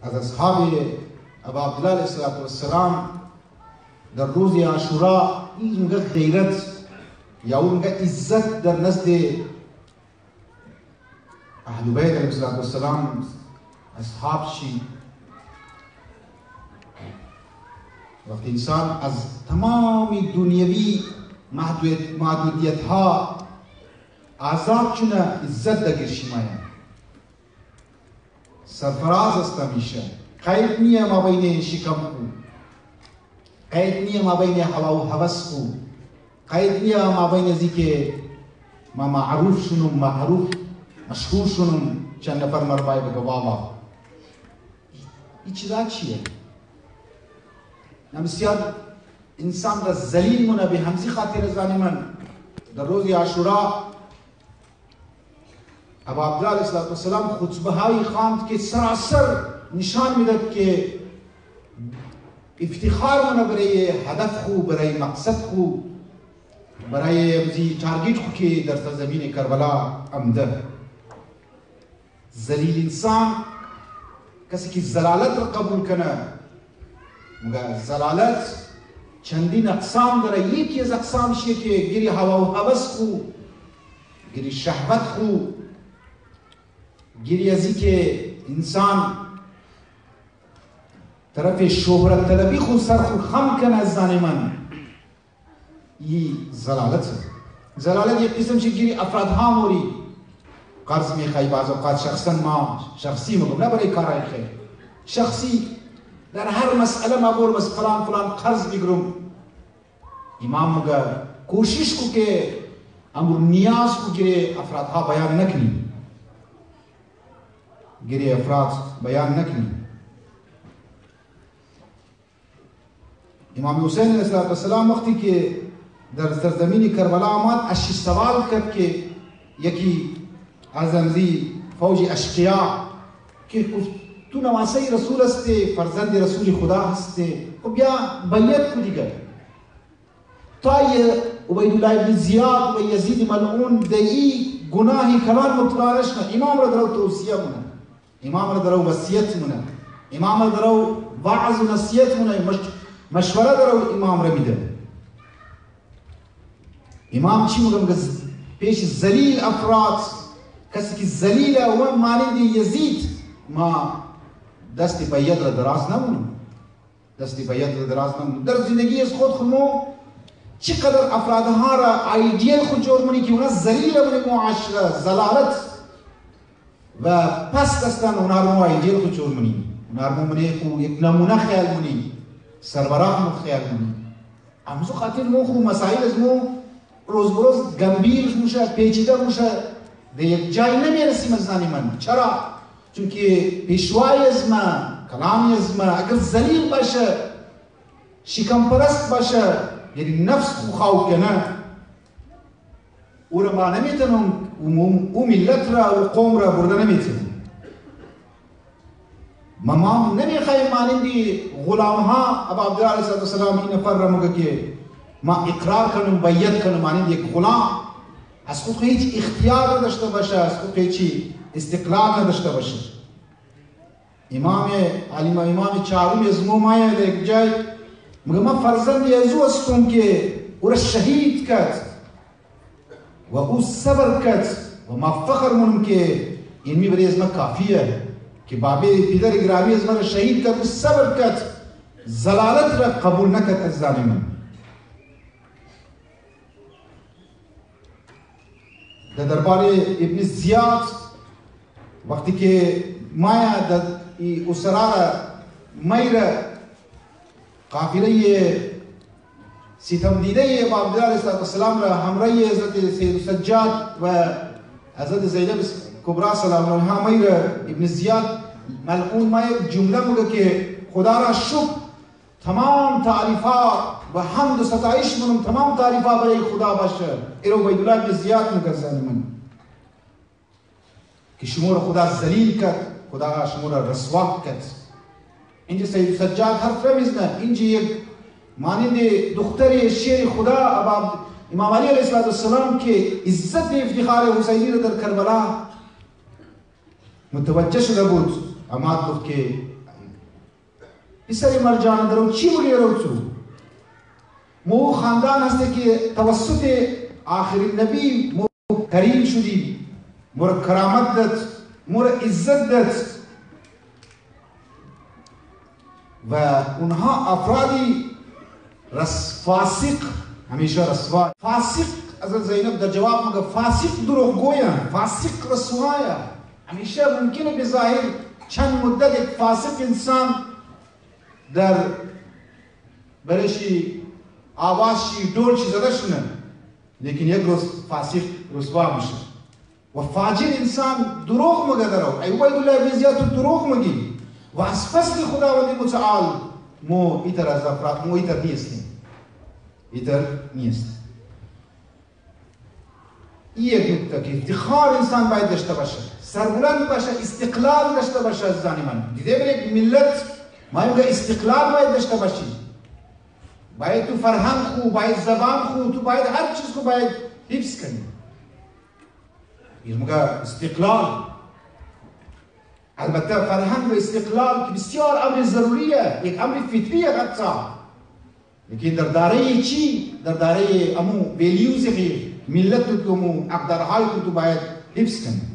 از اصحاب ابا عبدالله علیه السلام در روز عاشورا اینقدر غیرت یا اونقدر عزت در نزد اهل بیت علیه السلام اصحاب شی. وقتی انسان از تمامی دنیوی محدودیت ها آزاد چونه عزت دگر شیمایا سرفراز است میشه. قید نیه ما بین شکم کو، قید نیه ما بین هوا و هوس کو، قید نیه ما بین زیکه ما معروف شنم، معروف مشهور شنم چند نفر مربای بگه بابا این چیزا چیه؟ بسیار انسان را ذلیل مونه به همزی خاطر زنی من در روز عاشورا ابا عبدالله علیه السلام خطبه هایی خواند که سراسر نشان میداد که افتخار منه برای هدف خو، برای مقصد خو، برای امزی تارگیت خو که در سرزمین کربلا امده. ذلیل انسان کسی که زلالت را قبول کنه، مگه زلالت چندین اقسام داره. یکی از اقسامشه که گیری هوا و هوس خو، گیری شهوت خو، گیری ازی که انسان طرف شهرت طلبی خو سر خو خم کنه از زن من، این زلالت. زلالت یک قسم چه گیری افرادها موری قرض میخوای، بعض اوقات شخصا ما شخصی مگم نه برای کارهای خیر، شخصی در هر مسئله ما بور بس فلان فلان قرض بگیرم. امام مگه کوشش کو که امر نیاز کو گیری افرادها بیان نکنی، گیری افراد بیان نکنی. امام حسین علیه السلام وقتی که در سرزمین کربلا آمد اشی سوال کرد که یکی از امزی فوج اشقیا که تو نواسه رسول هستی، فرزند رسول خدا هستی، خب بیا بیعت کو دیگر تا عبیدالله ابن زیاد و یزید ملعون دایی گناهی کلان مبتلا نشنه. امام را درو توصیه مونه، امام را درو وصیت مونه، امام را درو وعظ و نصیحت مونه، مشوره درو امام را میده. امام چی میگه؟ پیش ذلیل افراد، کسی که ذلیله و مانند یزید ما دست بیعت را دراز نمونیم، دست بیعت را دراز نمونیم. در زندگی از خود خمو چقدر افرادها را آیدیل خود جور منی که اونا ذلیل منی معاشره، زلالت و پس دستن اونا رو آیدیل خود جور منی، اونا رو منی خو یک نمونه خیال منی، سربراه مو خیال منی. امزو خاطر مو خو مسائل از مو روز بروز گنبیر موشه، پیچیده موشه، به یک جای نمیرسیم از زنی من. چرا؟ چون که پیشوای از من، کلامی از من اگر ذلیل باشه، شکم پرست باشه، یعنی نفس خو خواو کنه، او را ما نمیتونم، او ملت را و قوم را برده نمیتونم. ما نمیخوایم مانندی غلام ها ابا عبدالله علیه السلام این نفر را مگه که ما اقرار کنم بیعت کنم مانند یک غلام، از خود هیچ اختیار نداشته باشه، از خود هیچ استقلال نداشته باشه. امام علیم امام چهارم از مو مایه در یک جای مگه ما فرزند یزو هستم که او را شهید کرد و او صبر کرد و ما فخر منم که این می برای از ما کافیه که بابی پدر گرامی از من شهید کرد و صبر کرد، زلالت را قبول نکرد از ظالمان. در دربار ابن زیاد وقتی که مایا در اسرار میر قافله ستم دیده ابا عبدالله علیه السلام را همراه حضرت سید سجاد و حضرت زینب کبرا سلام علیها میر ابن زیاد ملعون ما یک جمله میگه که خدا را شکر، تمام تعریفات و حمد و ستایش منم تمام تعریفات برای خدا باشه. ایرو عبیدالله ابن زیاد میگه زن من که شما را خدا ذلیل کرد، خدا شما را رسوا کرد. اینجا سید سجاد حرف میزنه، اینجا یک مانند دختر شیر خدا امام علی علیه السلام که عزت افتخار حسینی را در کربلا متوجه شده بود. اما گفت که پسر مرجان درو چی بگیرو تو مو خاندان هسته که توسط آخرین نبی مو کریم شدی مور کرامت دت مور عزت دت و اونها افرادی فاسق همیشه رسوا فاسق از زینب در جواب مگه فاسق دروغ گویان فاسق رسوایا همیشه ممکنه به ظاهر چند مدت یک فاسق انسان در برشی آوازشی دولشی زده شونه لیکن یک روز فاسق رسوا میشه و فاجر انسان دروغ مگه درو ای ویدالله بیزیات دروغ مگی و از فضل خداوند متعال مو ایتر از افراد مو ایتر نیستیم ایتر نیست این یک نکته که افتخار انسان باید داشته باشه سربلند باشه استقلال داشته باشه از زنی من دیده برای ملت ما میگه استقلال باید داشته باشی باید تو فرهنگ خو باید زبان خو تو باید هر چیز خو باید حفظ کنی میگه استقلال البته فرهنگ و استقلال که بسیار امر ضروریه یک امر فطریه حتی لیکن در داره چی؟ در داره امو ویلیوز غیر ملت تو امو اقدارهای تو باید حفظ کنی